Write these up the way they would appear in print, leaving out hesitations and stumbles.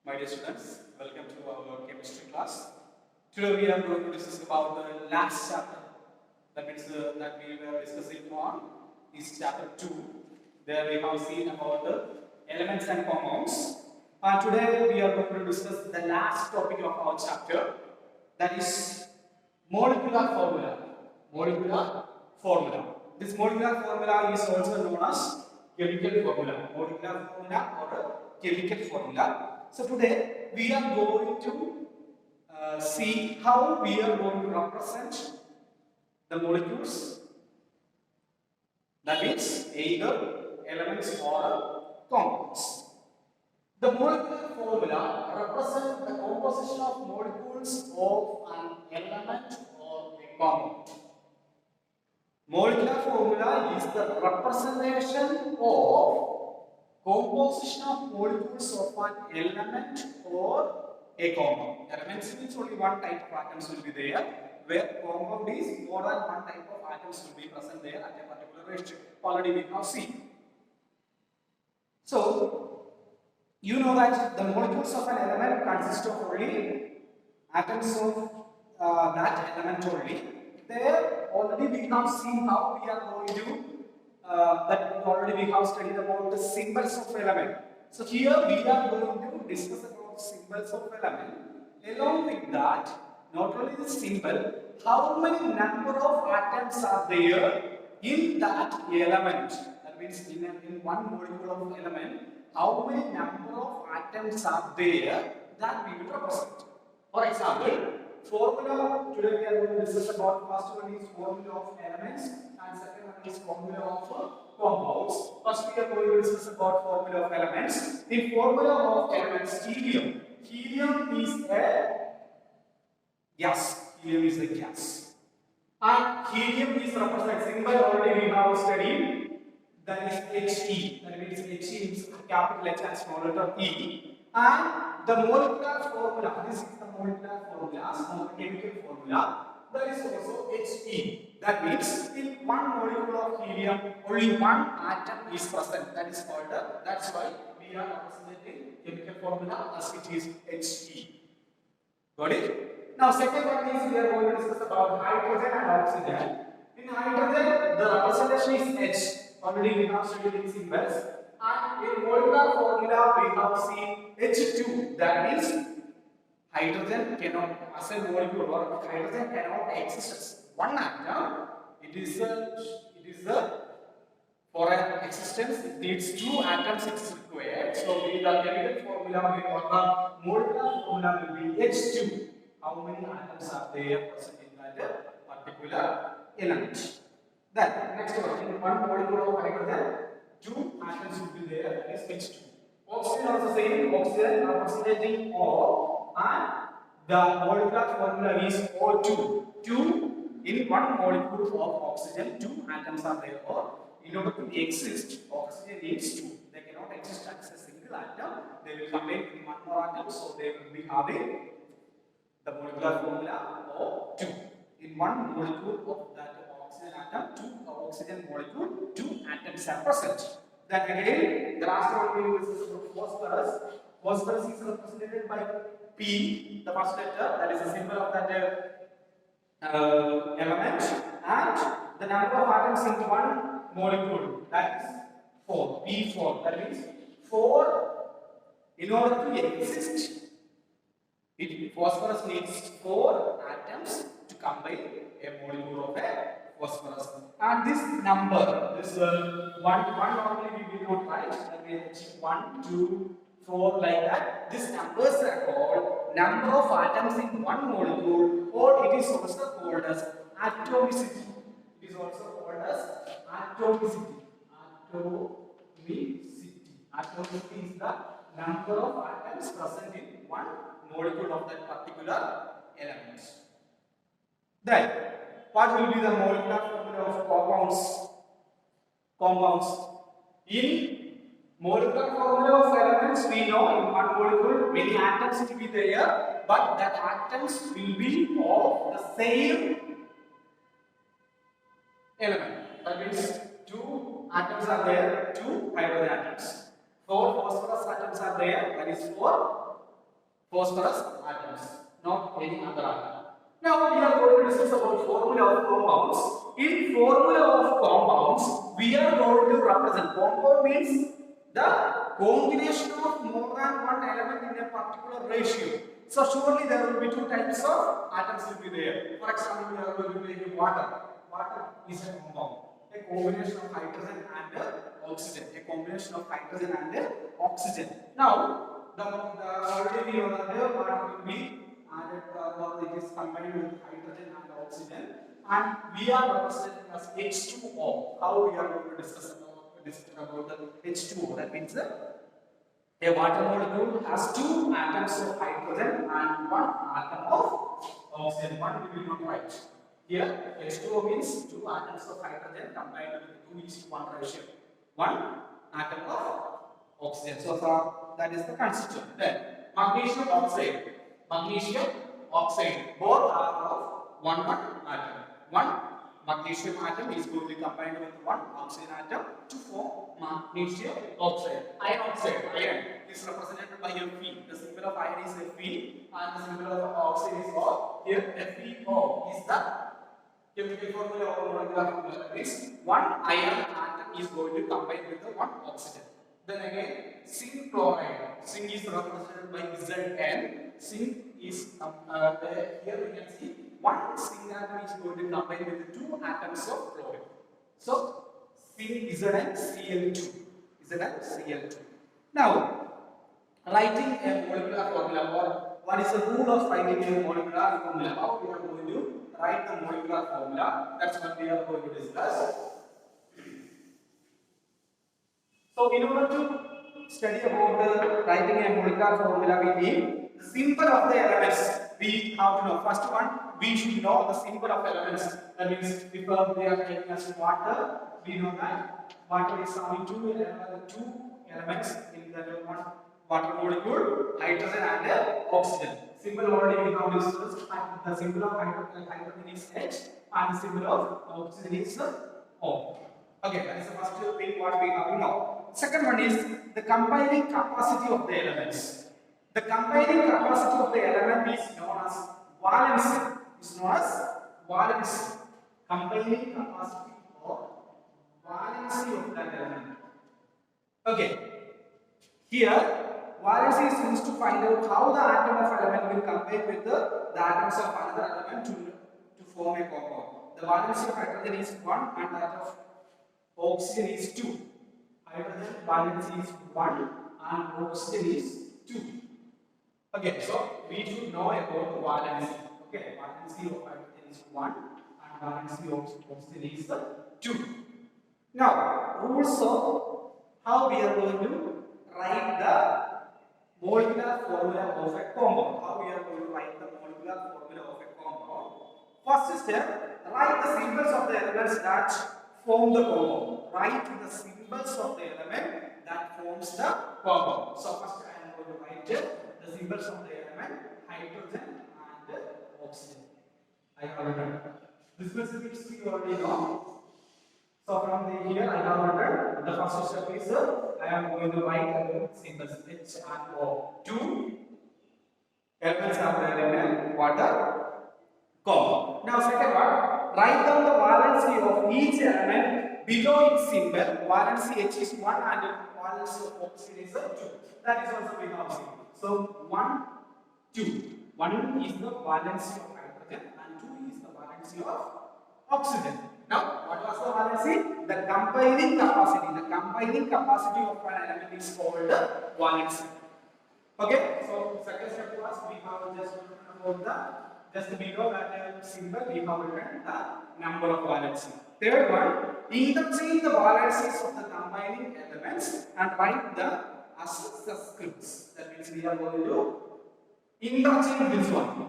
My dear students, welcome to our chemistry class. Today we are going to discuss about the last chapter. That means that we were discussing on is chapter 2. There we have seen about the elements and compounds. And today we are going to discuss the last topic of our chapter. That is molecular formula. Molecular formula. This molecular formula is also known as chemical formula. Molecular formula or chemical formula. So today we are going to see how we are going to represent the molecules. That means either elements or compounds. The molecular formula represents the composition of molecules of an element or a compound. Molecular formula is the representation of composition of molecules of an element or a compound. Elements means only one type of atoms will be there, where compound is more than one type of atoms will be present there at a particular ratio. Already we have seen. So, you know that the molecules of an element consist of only atoms of that element only. There already we have seen how we are going to that already we have studied about the symbols of element. So here we are going to discuss about symbols of element. Along with that, not only the symbol, how many number of atoms are there in that element. That means in one molecule of element, how many number of atoms are there that we will represent. For example, formula, today we are going to discuss about first one is formula of elements and second one is formula of compounds. First we are going to discuss about formula of elements. In formula of elements, helium. Helium is a gas. Helium is a gas. And helium is represented symbol already we have studied. That is He. That means He is capital H and small letter E. And the molecular formula, this is the molecular formula, chemical formula, that is also He. That means in one molecule of helium, only one atom is present. That is called, that's why we are representing chemical formula as it is He. Got it? Now, second one is we are going to discuss about hydrogen and oxygen. In hydrogen, the representation is H. Already we have studied in symbols. And in molecular formula, we have seen H2. That means hydrogen cannot, as a molecule, or hydrogen cannot exist as one atom. It is for an existence, it needs two atoms is required. So, the chemical formula or the molecular formula will be H2. How many atoms are there present in that particular element? Then, next one, in one molecule of hydrogen, two atoms will be there, that is H2. Oxygen also same, oxygen representing O, and the molecular formula is O2. Two in one molecule of oxygen, two atoms are there, or in order to exist, oxygen needs two. They cannot exist as a single atom. They will combine with one more atom, so they will be having the molecular formula O2. In one molecule of that oxygen atom, two oxygen molecule, two atoms are present. Then again, the last one we will discuss about phosphorus. Phosphorus is represented by P, the first letter, that is the symbol of that element, and the number of atoms in one molecule, that is 4, P4. That means 4, in order to exist, phosphorus needs 4 atoms to combine a molecule of a phosphorus. And this number, this one normally we will not write, that means 1, 2, 4 like that. These numbers are called number of atoms in one molecule, or it is also called as atomicity. It is also called as atomicity. Atomicity is the number of atoms present in one molecule of that particular element. Then, what will be the molecular formula of compounds? In molecular formula of elements, we know in one molecule many atoms will be there, but that atoms will be of the same element. That means two atoms are there, two hydrogen atoms. 4 phosphorus atoms are there, that is 4 phosphorus atoms, not any other atom. Now we are going to discuss about formula of compounds. In formula of compounds, we are going to represent compound means the combination of more than one element in a particular ratio. So surely there will be two types of atoms will be there. For example, we are going to take water. Water is a compound, a combination of hydrogen and oxygen. A combination of hydrogen and oxygen. Now the already we know that the water will be added or it is combined with hydrogen and oxygen, and we are representing as H2O. How we are going to discuss about the H2O? That means a water molecule has two atoms of hydrogen and one atom of oxygen. One we will not write. Here H2O means two atoms of hydrogen combined with 2:1 ratio. One atom of oxygen. So that is the constituent. Then magnesium oxide. Magnesium oxide. Both are of one atom. One magnesium atom is going to be combined with one oxygen atom to form magnesium oxide. Iron oxide. Iron is represented by Fe. The symbol of iron is Fe, and the symbol of oxide is O. Here FeO is the chemical formula or molecular formula. Means one iron atom is going to combine with the one oxygen. Then again, zinc chloride. Zinc is represented by Zn. Zinc is here we can see one zinc atom is going to combine with two atoms of chlorine. So zinc ZnCl2. ZnCl2. Now, writing a molecular formula, or what is the rule of writing a molecular formula? How we are going to write the molecular formula? That's what we are going to discuss. So, in order to study about writing a molecular formula, we need the symbol of the elements. We have to know. First one, we should know the symbol of elements. That means, if we are taking as water, we know that water is having two elements in the one water molecule, hydrogen and oxygen. Symbol already we have discussed. The symbol of hydrogen is H, and the symbol of oxygen is O. Okay, that is the first thing what we have to know. Second one is the combining capacity of the elements. The combining capacity of the element is known as valency. Is known as valency. Combining capacity or valency of that element. Okay. Here, valency is used to find out how the atom of element will combine with the atoms of another element to form a compound. The valency of hydrogen is 1 and that of oxygen is 2. Hydrogen valency is 1 and oxygen is 2. Okay, so we should know about valency. Okay, valency of hydrogen is 1 and valency of oxygen is 2. Now, rules of how we are going to write the molecular formula of a compound. How we are going to write the molecular formula of a compound. First step, write the symbols of the elements that form the compound. Write the symbols of the element that forms the compound. So first I am going to write the symbols of the element hydrogen and oxygen. I have written. This specifics you already know. So from here I have written the first step is I am going to write the symbols H and O. Two elements are there in water compound. Now second one, write down the valency of each element below its symbol. Valency H is 1 and valency of oxygen is 2. That is also we have seen. So 1, 2. 1 is the valency of hydrogen and 2 is the valency of oxygen. Now, what was the valency? The combining capacity. The combining capacity of an element is called valency. Okay, so second step was we have just about the just below that symbol we have written the number of valency. Third one, interchange the valencies of the combining elements and write the as subscripts. That means we are going to interchange this one.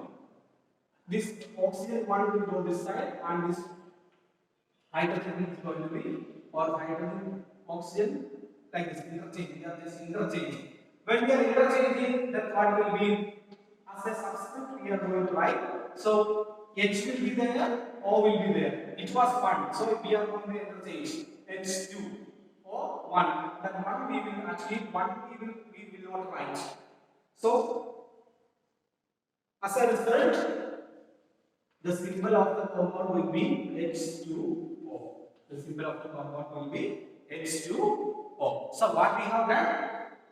This oxygen one will go this side and this hydrogen is going to be or hydrogen oxygen like this interchange. We are just interchanging. When we are interchanging, that what will be as a subscript we are going to write. So H will be there, O will be there. It was 1, so we are going to interchange H2 or 1. That 1 we will actually 1 we will not write. So As a result, the symbol of the compound will be H2O. The symbol of the compound will be H2O. So what we have done?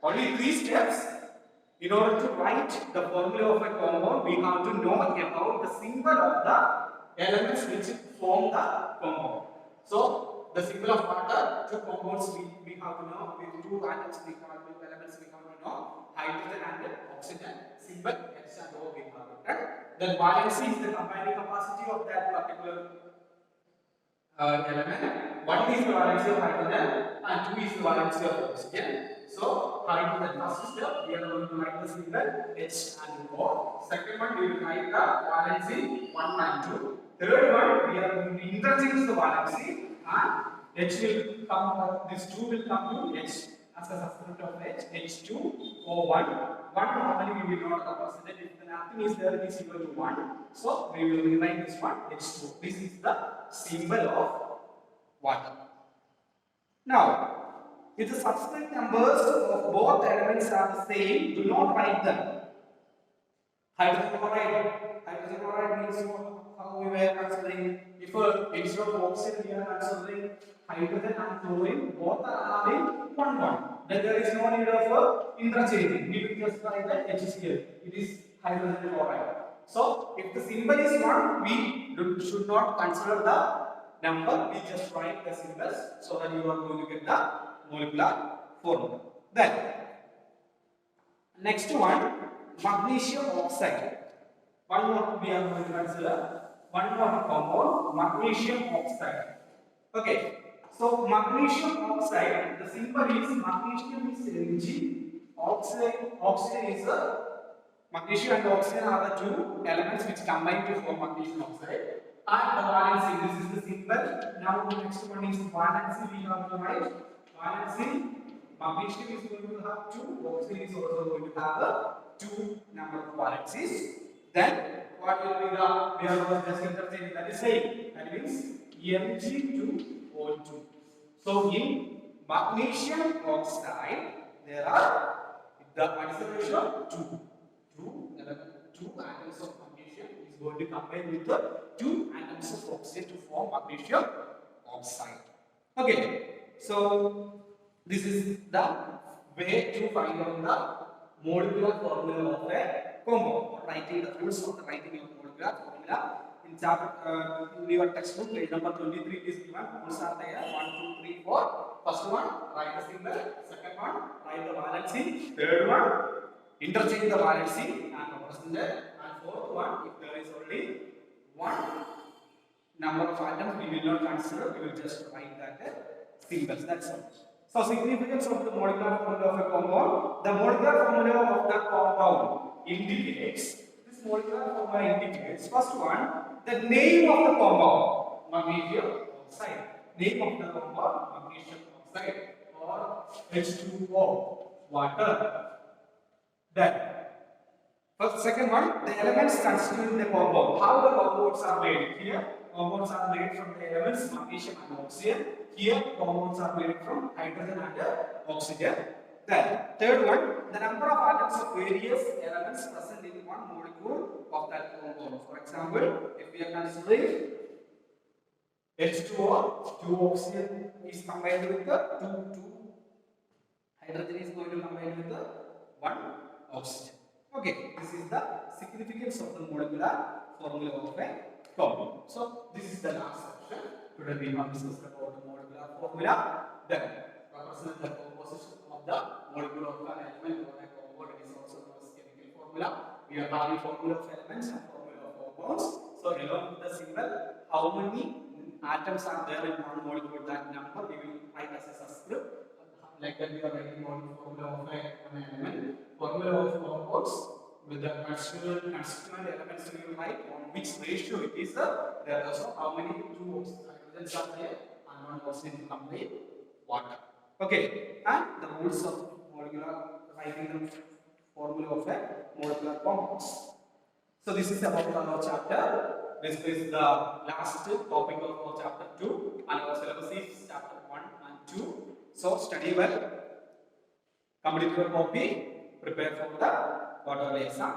Only 3 steps. In order to write the formula of a compound, we have to know about the symbol of the elements which form the compound. So the symbol of water, 2 compounds we have to know, with 2 atoms we have, 2 elements we have to know, hydrogen and oxygen, symbol H and O we have it, right? Then valency is the combining capacity of that particular element. 1 is the valency of hydrogen and 2 is the valency of oxygen. So, hydrogen, first step, we are going to write the symbol H and O. Second one, we will write the valency 1 and 2. Third one, we are going to interchange the valency and H will come, this 2 will come to H as a subscript of H, H2O1. 1 normally we will not consider, if nothing is there, it is equal to 1. So, we will rewrite this one H2. This is the symbol of water. Now, if the subscript numbers of both elements are the same, do not write them. Hydrogen chloride means how we were considering. If instead of oxygen we are considering hydrogen and chlorine, both are having 1. Then there is no need of interchanging. We will just write the HCl. It is hydrogen chloride. So if the symbol is 1, we should not consider the number. We just write the symbols so that you are going to get the molecular formula. Then next one, magnesium oxide. One more we are going to consider. One more compound, magnesium oxide. Okay, so magnesium oxide, the symbol is magnesium is Mg, oxygen is magnesium and oxygen are the 2 elements which combine to form magnesium oxide. And the valency, this is the symbol. Now the next one is valency. We have to write valency. Magnesium is going to have 2, oxygen is also going to have 2 number of valencies. Then what will be the, we are going to just interchange, that is same. That means Mg2O2. So in magnesium oxide, there are the ratio 2. 2 atoms of magnesium is going to combine with the 2 atoms of oxygen to form magnesium oxide. Okay, so this is the way to find out the molecular formula of a compound. Writing the rules of the writing of molecular formula. In chapter in your textbook, page number 23, it is given. Rules are there 1, 2, 3, 4. First one, write the symbol. Second one, write the valency. Third one, interchange the valency and represent. And fourth one, if there is only 1 number of atoms, we will not consider. We will just write that symbols. That's all. So, significance of the molecular formula of a compound. The molecular formula of the compound indicates, this molecular formula indicates, first one, the name of the compound, magnesium oxide. Name of the compound, magnesium oxide, or H2O, water. Then, first, second one, the elements constituting the compound. How the compounds are made? Here, compounds are made from the elements magnesium and oxygen. Here, compounds are made from hydrogen and oxygen. Then, third one, the number of atoms of various elements present in one molecule of that compound. For example, if we are considering H2O, 2 oxygen is combined with the 2 hydrogen is going to combine with the 1 oxygen. Okay, this is the significance of the molecular formula of a compound. So, this is the last section. Today we have discussed about the molecular formula. Then, represent the composition of the molecule of an element or a compound. It is also known as chemical formula. We are having formula of elements and formula of compounds. So, along with the symbol, how many atoms are there in one molecule, that number we will write as a subscript. Like that we are writing formula of an element. Formula of compounds with the constituent elements we will write on which ratio it is. There are also how many 2 hydrogens are there and 1 oxygen to complete water. Okay, and the rules of molecular writing the formula of a molecular compounds. So this is about our chapter. This is the last topic of our chapter 2, and our syllabus is chapter 1 and 2. So study well, complete your copy, prepare for the quarterly exam.